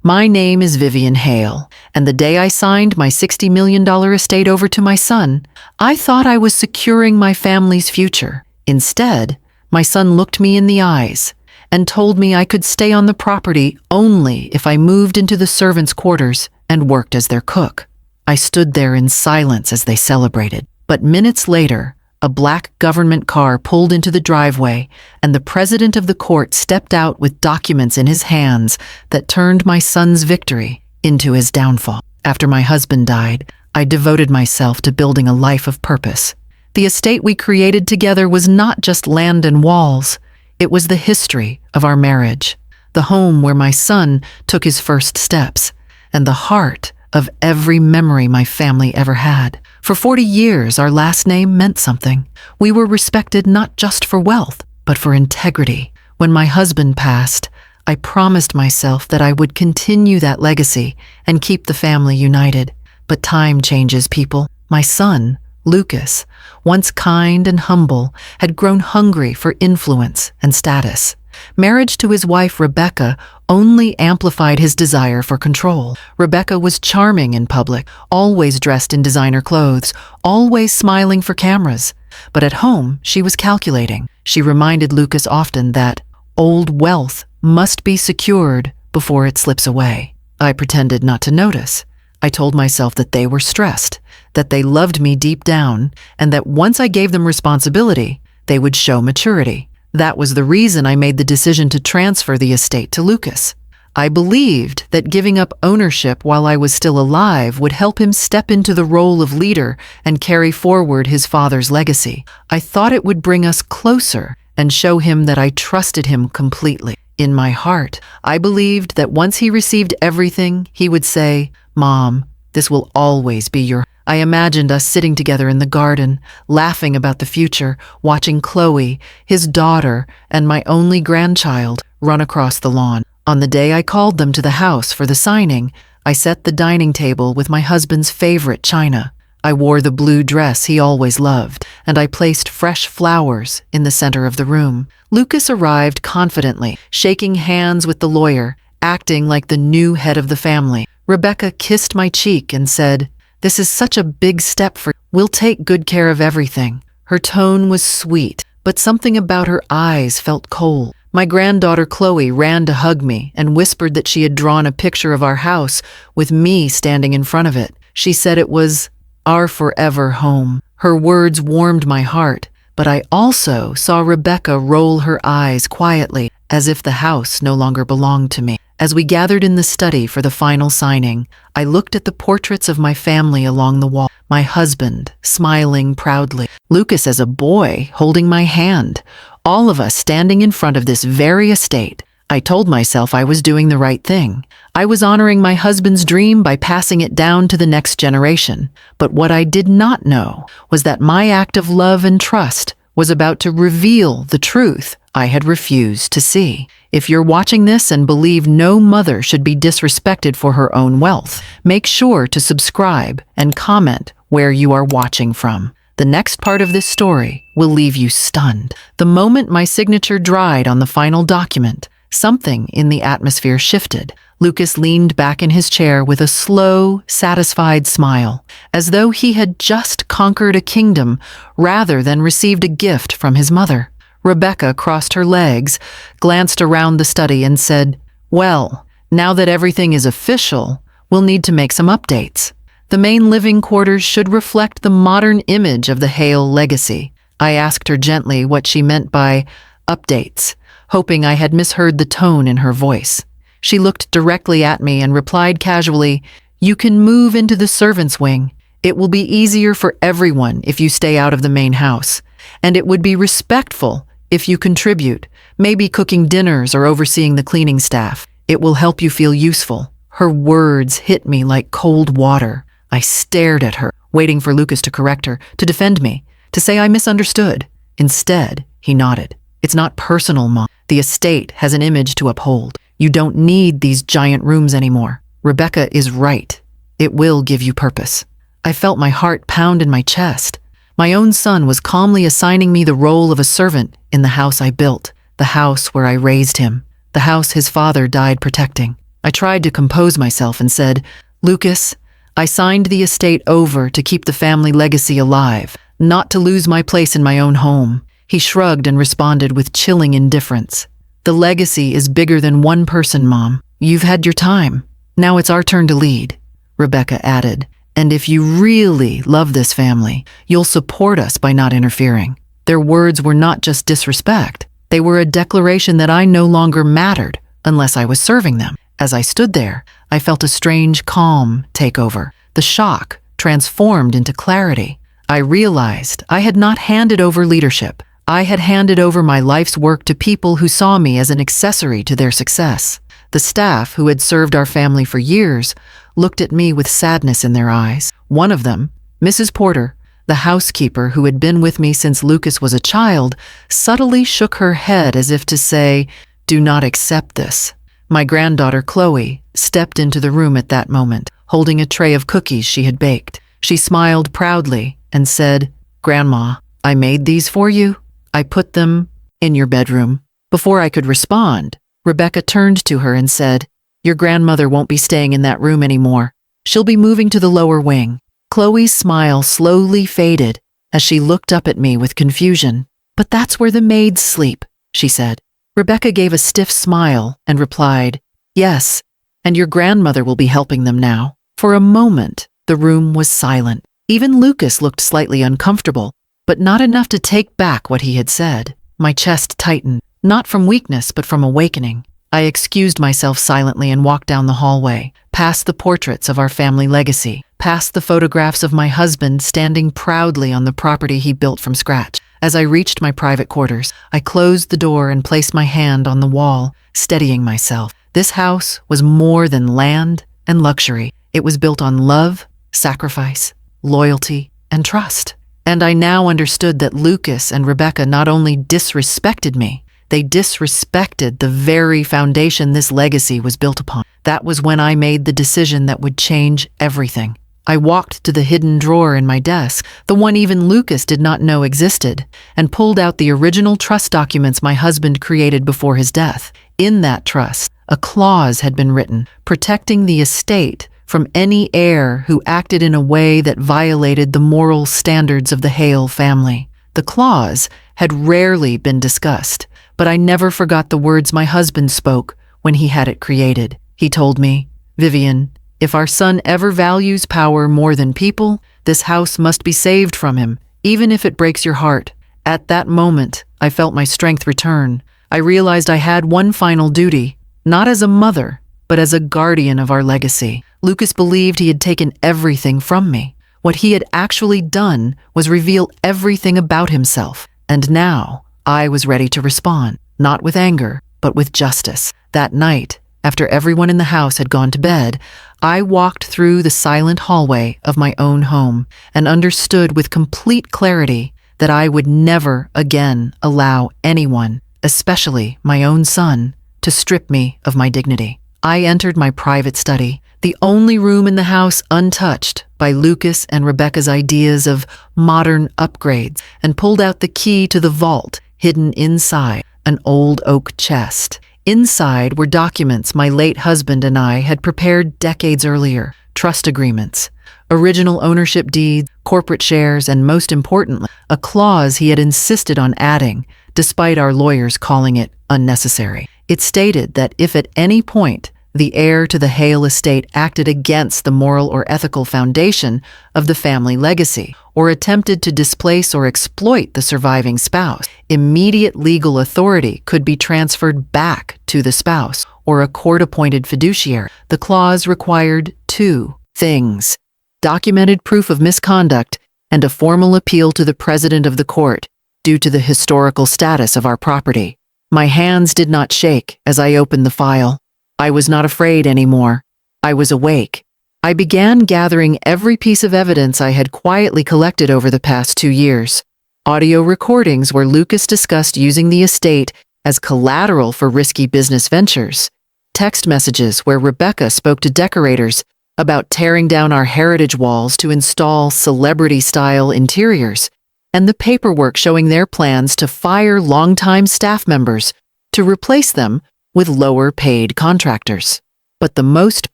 My name is Vivian Hale, and the day I signed my $60 million estate over to my son, I thought I was securing my family's future. Instead, my son looked me in the eyes and told me I could stay on the property only if I moved into the servants' quarters and worked as their cook. I stood there in silence as they celebrated, but minutes later, a black government car pulled into the driveway, and the president of the court stepped out with documents in his hands that turned my son's victory into his downfall. After my husband died, I devoted myself to building a life of purpose. The estate we created together was not just land and walls. It was the history of our marriage, the home where my son took his first steps, and the heart of every memory my family ever had. For 40 years, our last name meant something. We were respected not just for wealth, but for integrity. When my husband passed, I promised myself that I would continue that legacy and keep the family united. But time changes people. My son, Lucas, once kind and humble, had grown hungry for influence and status. Marriage to his wife, Rebecca, only amplified his desire for control. Rebecca was charming in public, always dressed in designer clothes, always smiling for cameras. But at home, she was calculating. She reminded Lucas often that old wealth must be secured before it slips away. I pretended not to notice. I told myself that they were stressed, that they loved me deep down, and that once I gave them responsibility, they would show maturity. That was the reason I made the decision to transfer the estate to Lucas. I believed that giving up ownership while I was still alive would help him step into the role of leader and carry forward his father's legacy. I thought it would bring us closer and show him that I trusted him completely. In my heart, I believed that once he received everything, he would say, "Mom, this will always be your..." I imagined us sitting together in the garden, laughing about the future, watching Chloe, his daughter, and my only grandchild run across the lawn. On the day I called them to the house for the signing, I set the dining table with my husband's favorite china. I wore the blue dress he always loved, and I placed fresh flowers in the center of the room. Lucas arrived confidently, shaking hands with the lawyer, acting like the new head of the family. Rebecca kissed my cheek and said, "This is such a big step for you. We'll take good care of everything." Her tone was sweet, but something about her eyes felt cold. My granddaughter Chloe ran to hug me and whispered that she had drawn a picture of our house with me standing in front of it. She said it was our forever home. Her words warmed my heart, but I also saw Rebecca roll her eyes quietly, as if the house no longer belonged to me. As we gathered in the study for the final signing, I looked at the portraits of my family along the wall. My husband, smiling proudly. Lucas as a boy, holding my hand. All of us standing in front of this very estate. I told myself I was doing the right thing. I was honoring my husband's dream by passing it down to the next generation. But what I did not know was that my act of love and trust was about to reveal the truth I had refused to see. If you're watching this and believe no mother should be disrespected for her own wealth, make sure to subscribe and comment where you are watching from. The next part of this story will leave you stunned. The moment my signature dried on the final document, something in the atmosphere shifted. Lucas leaned back in his chair with a slow, satisfied smile, as though he had just conquered a kingdom rather than received a gift from his mother. Rebecca crossed her legs, glanced around the study and said, "Well, now that everything is official, we'll need to make some updates. The main living quarters should reflect the modern image of the Hale legacy." I asked her gently what she meant by updates, hoping I had misheard the tone in her voice. She looked directly at me and replied casually, "You can move into the servants' wing. It will be easier for everyone if you stay out of the main house, and it would be respectful if you contribute, maybe cooking dinners or overseeing the cleaning staff. It will help you feel useful." Her words hit me like cold water. I stared at her, waiting for Lucas to correct her, to defend me, to say I misunderstood. Instead, he nodded. "It's not personal, Mom. The estate has an image to uphold. You don't need these giant rooms anymore. Rebecca is right. It will give you purpose." I felt my heart pound in my chest. My own son was calmly assigning me the role of a servant in the house I built, the house where I raised him, the house his father died protecting. I tried to compose myself and said, "Lucas, I signed the estate over to keep the family legacy alive, not to lose my place in my own home." He shrugged and responded with chilling indifference. "The legacy is bigger than one person, Mom. You've had your time. Now it's our turn to lead," Rebecca added. "And if you really love this family, you'll support us by not interfering." Their words were not just disrespect. They were a declaration that I no longer mattered unless I was serving them. As I stood there, I felt a strange calm take over. The shock transformed into clarity. I realized I had not handed over leadership. I had handed over my life's work to people who saw me as an accessory to their success. The staff, who had served our family for years, looked at me with sadness in their eyes. One of them, Mrs. Porter, the housekeeper who had been with me since Lucas was a child, subtly shook her head as if to say, "Do not accept this." My granddaughter, Chloe, stepped into the room at that moment, holding a tray of cookies she had baked. She smiled proudly and said, "Grandma, I made these for you. I put them in your bedroom." Before I could respond, Rebecca turned to her and said, "Your grandmother won't be staying in that room anymore. She'll be moving to the lower wing." Chloe's smile slowly faded as she looked up at me with confusion. "But that's where the maids sleep," she said. Rebecca gave a stiff smile and replied, "Yes, and your grandmother will be helping them now." For a moment, the room was silent. Even Lucas looked slightly uncomfortable, but not enough to take back what he had said. My chest tightened, not from weakness but from awakening. I excused myself silently and walked down the hallway, past the portraits of our family legacy, past the photographs of my husband standing proudly on the property he built from scratch. As I reached my private quarters, I closed the door and placed my hand on the wall, steadying myself. This house was more than land and luxury. It was built on love, sacrifice, loyalty, and trust. And I now understood that Lucas and Rebecca not only disrespected me, they disrespected the very foundation this legacy was built upon. That was when I made the decision that would change everything. I walked to the hidden drawer in my desk, the one even Lucas did not know existed, and pulled out the original trust documents my husband created before his death. In that trust, a clause had been written, protecting the estate from any heir who acted in a way that violated the moral standards of the Hale family. The clause had rarely been discussed, but I never forgot the words my husband spoke when he had it created. He told me, "Vivian, if our son ever values power more than people, this house must be saved from him, even if it breaks your heart." At that moment, I felt my strength return. I realized I had one final duty, not as a mother, but as a guardian of our legacy. Lucas believed he had taken everything from me. What he had actually done was reveal everything about himself. And now, I was ready to respond, not with anger, but with justice. That night, after everyone in the house had gone to bed, I walked through the silent hallway of my own home and understood with complete clarity that I would never again allow anyone, especially my own son, to strip me of my dignity. I entered my private study, the only room in the house untouched by Lucas and Rebecca's ideas of modern upgrades, and pulled out the key to the vault hidden inside an old oak chest. Inside were documents my late husband and I had prepared decades earlier, trust agreements, original ownership deeds, corporate shares, and most importantly, a clause he had insisted on adding, despite our lawyers calling it unnecessary. It stated that if at any point the heir to the Hale estate acted against the moral or ethical foundation of the family legacy, or attempted to displace or exploit the surviving spouse, immediate legal authority could be transferred back to the spouse or a court-appointed fiduciary. The clause required two things: documented proof of misconduct and a formal appeal to the president of the court due to the historical status of our property. My hands did not shake as I opened the file. I was not afraid anymore. I was awake. I began gathering every piece of evidence I had quietly collected over the past 2 years. Audio recordings where Lucas discussed using the estate as collateral for risky business ventures. Text messages where Rebecca spoke to decorators about tearing down our heritage walls to install celebrity-style interiors. And the paperwork showing their plans to fire longtime staff members to replace them with lower-paid contractors. But the most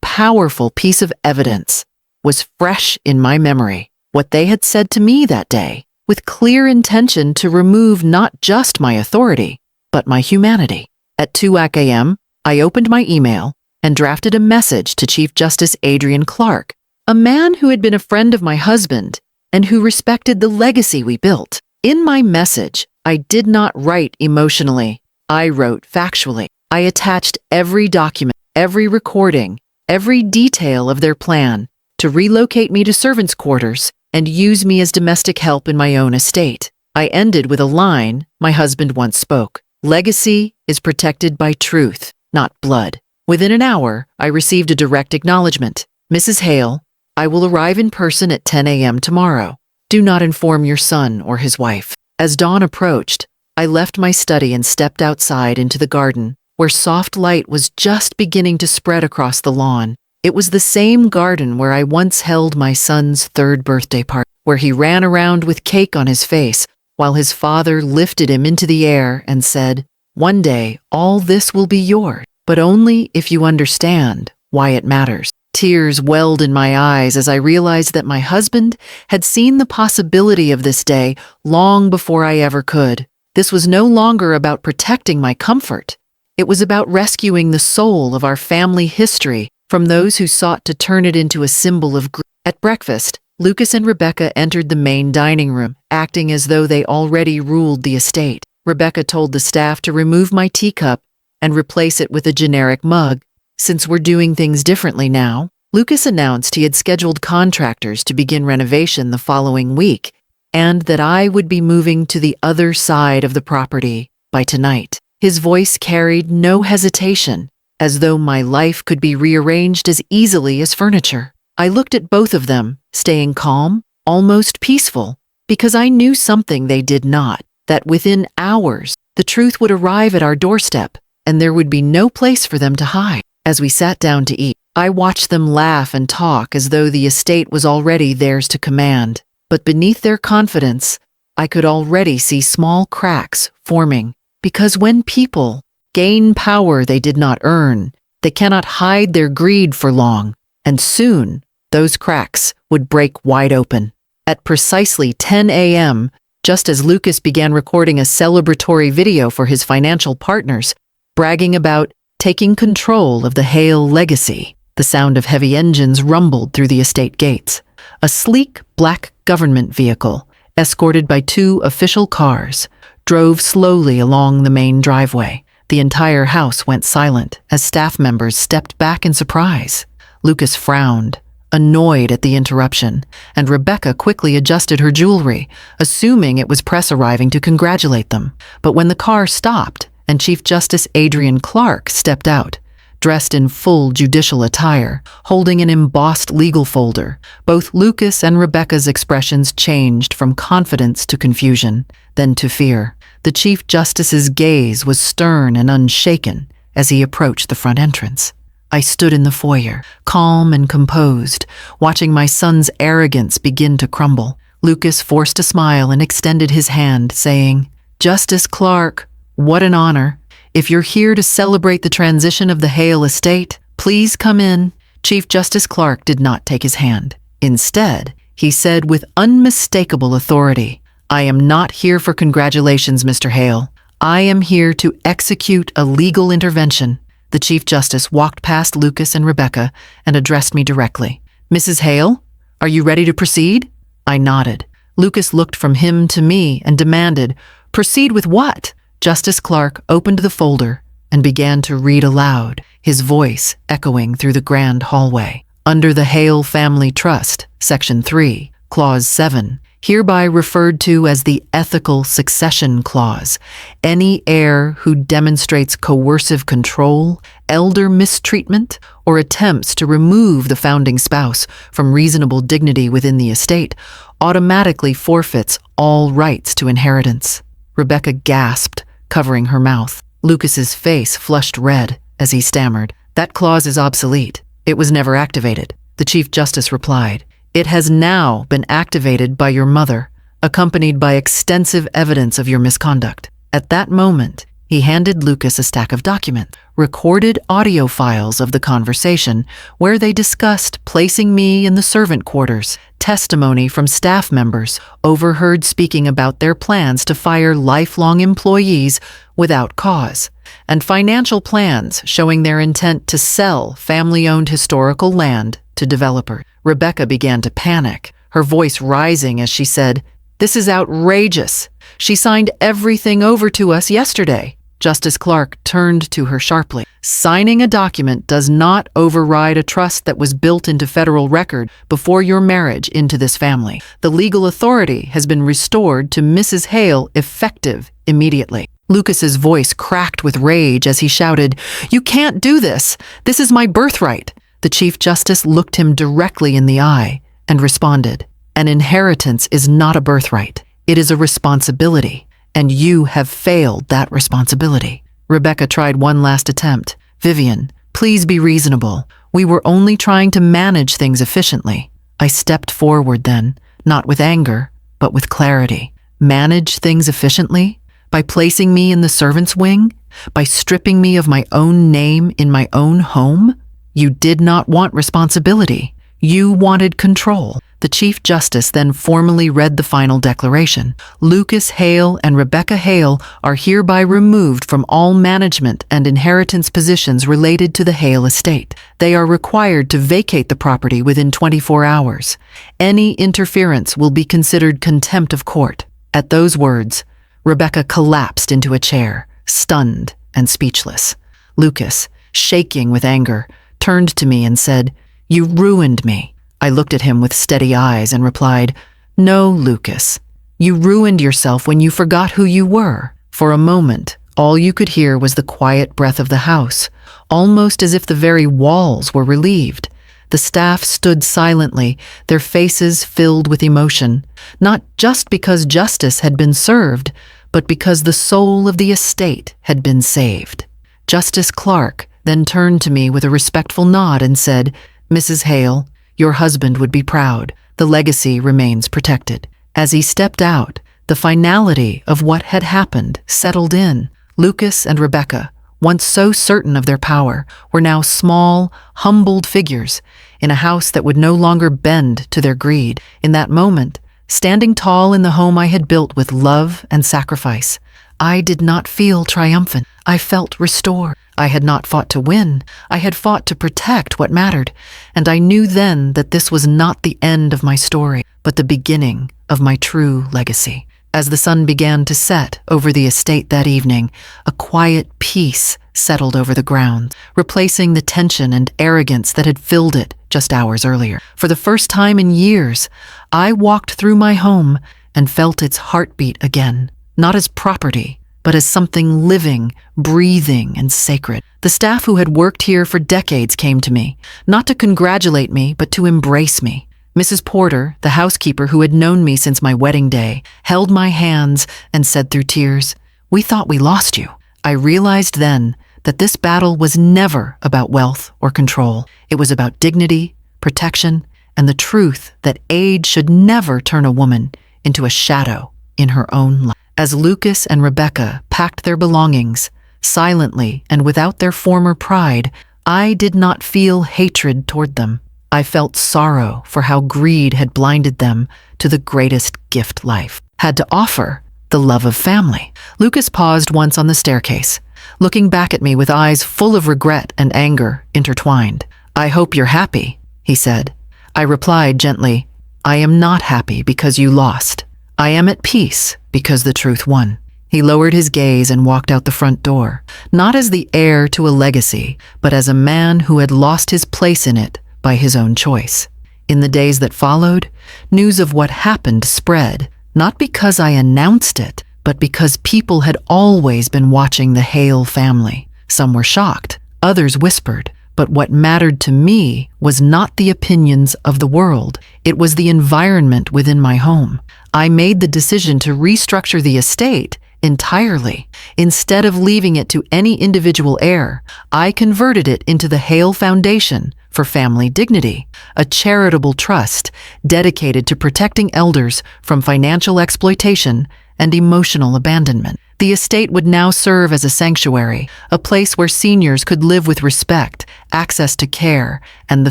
powerful piece of evidence was fresh in my memory. What they had said to me that day, with clear intention to remove not just my authority, but my humanity. At 2 a.m., I opened my email and drafted a message to Chief Justice Adrian Clarke, a man who had been a friend of my husband and who respected the legacy we built. In my message, I did not write emotionally. I wrote factually. I attached every document, every recording, every detail of their plan to relocate me to servants' quarters and use me as domestic help in my own estate. I ended with a line my husband once spoke: "Legacy is protected by truth, not blood." Within an hour, I received a direct acknowledgement. "Mrs. Hale, I will arrive in person at 10 a.m. tomorrow. Do not inform your son or his wife." As dawn approached, I left my study and stepped outside into the garden, where soft light was just beginning to spread across the lawn. It was the same garden where I once held my son's 3rd birthday party, where he ran around with cake on his face while his father lifted him into the air and said, "One day, all this will be yours, but only if you understand why it matters." Tears welled in my eyes as I realized that my husband had seen the possibility of this day long before I ever could. This was no longer about protecting my comfort. It was about rescuing the soul of our family history from those who sought to turn it into a symbol of grief. At breakfast, Lucas and Rebecca entered the main dining room, acting as though they already ruled the estate. Rebecca told the staff to remove my teacup and replace it with a generic mug. "Since we're doing things differently now," Lucas announced he had scheduled contractors to begin renovation the following week, and that I would be moving to the other side of the property by tonight. His voice carried no hesitation, as though my life could be rearranged as easily as furniture. I looked at both of them, staying calm, almost peaceful, because I knew something they did not, that within hours, the truth would arrive at our doorstep, and there would be no place for them to hide. As we sat down to eat, I watched them laugh and talk as though the estate was already theirs to command. But beneath their confidence, I could already see small cracks forming, because when people gain power they did not earn, they cannot hide their greed for long, and soon those cracks would break wide open. At precisely 10 a.m., just as Lucas began recording a celebratory video for his financial partners, bragging about taking control of the Hale legacy, the sound of heavy engines rumbled through the estate gates. A sleek black government vehicle, escorted by 2 official cars, drove slowly along the main driveway. The entire house went silent as staff members stepped back in surprise. Lucas frowned, annoyed at the interruption, and Rebecca quickly adjusted her jewelry, assuming it was press arriving to congratulate them. But when the car stopped and Chief Justice Adrian Clarke stepped out, dressed in full judicial attire, holding an embossed legal folder, both Lucas and Rebecca's expressions changed from confidence to confusion, then to fear. The Chief Justice's gaze was stern and unshaken as he approached the front entrance. I stood in the foyer, calm and composed, watching my son's arrogance begin to crumble. Lucas forced a smile and extended his hand, saying, "Justice Clarke, what an honor. If you're here to celebrate the transition of the Hale estate, please come in." Chief Justice Clarke did not take his hand. Instead, he said with unmistakable authority, "I am not here for congratulations, Mr. Hale. I am here to execute a legal intervention." The Chief Justice walked past Lucas and Rebecca and addressed me directly. "Mrs. Hale, are you ready to proceed?" I nodded. Lucas looked from him to me and demanded, "Proceed with what?" Justice Clarke opened the folder and began to read aloud, his voice echoing through the grand hallway. "Under the Hale Family Trust, Section 3, Clause 7, hereby referred to as the Ethical Succession Clause, any heir who demonstrates coercive control, elder mistreatment, or attempts to remove the founding spouse from reasonable dignity within the estate automatically forfeits all rights to inheritance." Rebecca gasped, covering her mouth. Lucas's face flushed red as he stammered, "That clause is obsolete. It was never activated." The Chief Justice replied, "It has now been activated by your mother, accompanied by extensive evidence of your misconduct." At that moment, He handed Lucas a stack of documents, recorded audio files of the conversation where they discussed placing me in the servant quarters, testimony from staff members overheard speaking about their plans to fire lifelong employees without cause, and financial plans showing their intent to sell family-owned historical land to developers. Rebecca began to panic, her voice rising as she said, "This is outrageous. She signed everything over to us yesterday." Justice Clark turned to her sharply. "Signing a document does not override a trust that was built into federal record before your marriage into this family. The legal authority has been restored to Mrs. Hale effective immediately." Lucas's voice cracked with rage as he shouted, "You can't do this! This is my birthright!" The Chief Justice looked him directly in the eye and responded, "An inheritance is not a birthright. It is a responsibility, and you have failed that responsibility." Rebecca tried one last attempt. "Vivian, please be reasonable. We were only trying to manage things efficiently." I stepped forward then, not with anger, but with clarity. Manage things efficiently? By placing me in the servants' wing? By stripping me of my own name in my own home? You did not want responsibility. You wanted control. The Chief Justice then formally read the final declaration. Lucas Hale and Rebecca Hale are hereby removed from all management and inheritance positions related to the Hale estate. They are required to vacate the property within 24 hours. Any interference will be considered contempt of court. At those words, Rebecca collapsed into a chair, stunned and speechless. Lucas, shaking with anger, turned to me and said, "You ruined me." I looked at him with steady eyes and replied, "No, Lucas. You ruined yourself when you forgot who you were." For a moment, all you could hear was the quiet breath of the house, almost as if the very walls were relieved. The staff stood silently, their faces filled with emotion, not just because justice had been served, but because the soul of the estate had been saved. Justice Clark then turned to me with a respectful nod and said, "Mrs. Hale, your husband would be proud. The legacy remains protected." As he stepped out, the finality of what had happened settled in. Lucas and Rebecca, once so certain of their power, were now small, humbled figures in a house that would no longer bend to their greed. In that moment, standing tall in the home I had built with love and sacrifice, I did not feel triumphant. I felt restored. I had not fought to win. I had fought to protect what mattered, and I knew then that this was not the end of my story, but the beginning of my true legacy. As the sun began to set over the estate that evening, a quiet peace settled over the grounds, replacing the tension and arrogance that had filled it just hours earlier. For the first time in years, I walked through my home and felt its heartbeat again, not as property, but as something living, breathing, and sacred. The staff who had worked here for decades came to me, not to congratulate me, but to embrace me. Mrs. Porter, the housekeeper who had known me since my wedding day, held my hands and said through tears, "We thought we lost you." I realized then that this battle was never about wealth or control. It was about dignity, protection, and the truth that age should never turn a woman into a shadow in her own life. As Lucas and Rebecca packed their belongings, silently and without their former pride, I did not feel hatred toward them. I felt sorrow for how greed had blinded them to the greatest gift life had to offer, the love of family. Lucas paused once on the staircase, looking back at me with eyes full of regret and anger intertwined. "I hope you're happy," he said. I replied gently, "I am not happy because you lost. I am at peace because the truth won." He lowered his gaze and walked out the front door, not as the heir to a legacy, but as a man who had lost his place in it by his own choice. In the days that followed, news of what happened spread, not because I announced it, but because people had always been watching the Hale family. Some were shocked, others whispered, but what mattered to me was not the opinions of the world. It was the environment within my home. I made the decision to restructure the estate entirely. Instead of leaving it to any individual heir, I converted it into the Hale Foundation for Family Dignity, a charitable trust dedicated to protecting elders from financial exploitation and emotional abandonment. The estate would now serve as a sanctuary, a place where seniors could live with respect, access to care, and the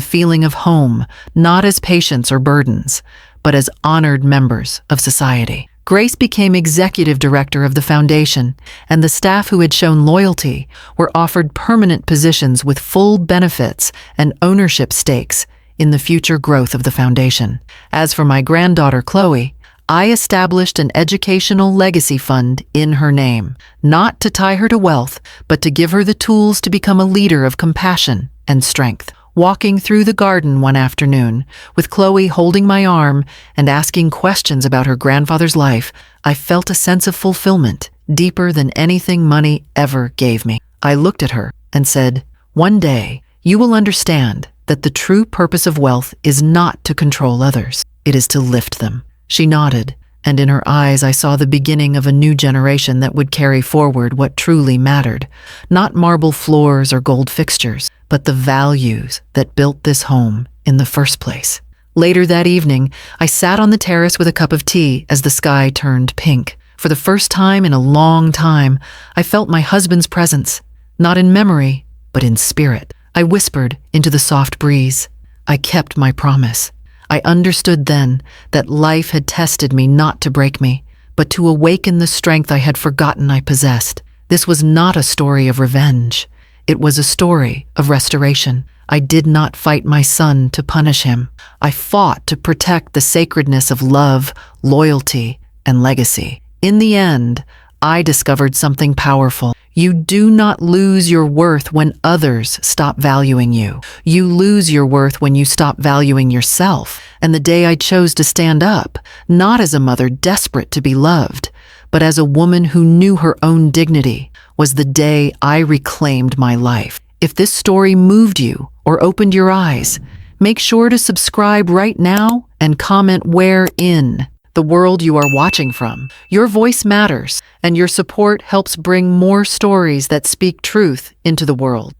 feeling of home, not as patients or burdens, but as honored members of society. Grace became executive director of the foundation, and the staff who had shown loyalty were offered permanent positions with full benefits and ownership stakes in the future growth of the foundation. As for my granddaughter Chloe, I established an educational legacy fund in her name, not to tie her to wealth, but to give her the tools to become a leader of compassion and strength. Walking through the garden one afternoon, with Chloe holding my arm and asking questions about her grandfather's life, I felt a sense of fulfillment, deeper than anything money ever gave me. I looked at her and said, "One day, you will understand that the true purpose of wealth is not to control others. It is to lift them." She nodded, and in her eyes I saw the beginning of a new generation that would carry forward what truly mattered, not marble floors or gold fixtures, but the values that built this home in the first place. Later that evening, I sat on the terrace with a cup of tea as the sky turned pink. For the first time in a long time, I felt my husband's presence, not in memory, but in spirit. I whispered into the soft breeze, "I kept my promise." I understood then that life had tested me not to break me, but to awaken the strength I had forgotten I possessed. This was not a story of revenge. It was a story of restoration. I did not fight my son to punish him. I fought to protect the sacredness of love, loyalty, and legacy. In the end, I discovered something powerful. You do not lose your worth when others stop valuing you. You lose your worth when you stop valuing yourself. And the day I chose to stand up, not as a mother desperate to be loved, but as a woman who knew her own dignity, was the day I reclaimed my life. If this story moved you or opened your eyes, make sure to subscribe right now and comment where in the world you are watching from. Your voice matters, and your support helps bring more stories that speak truth into the world.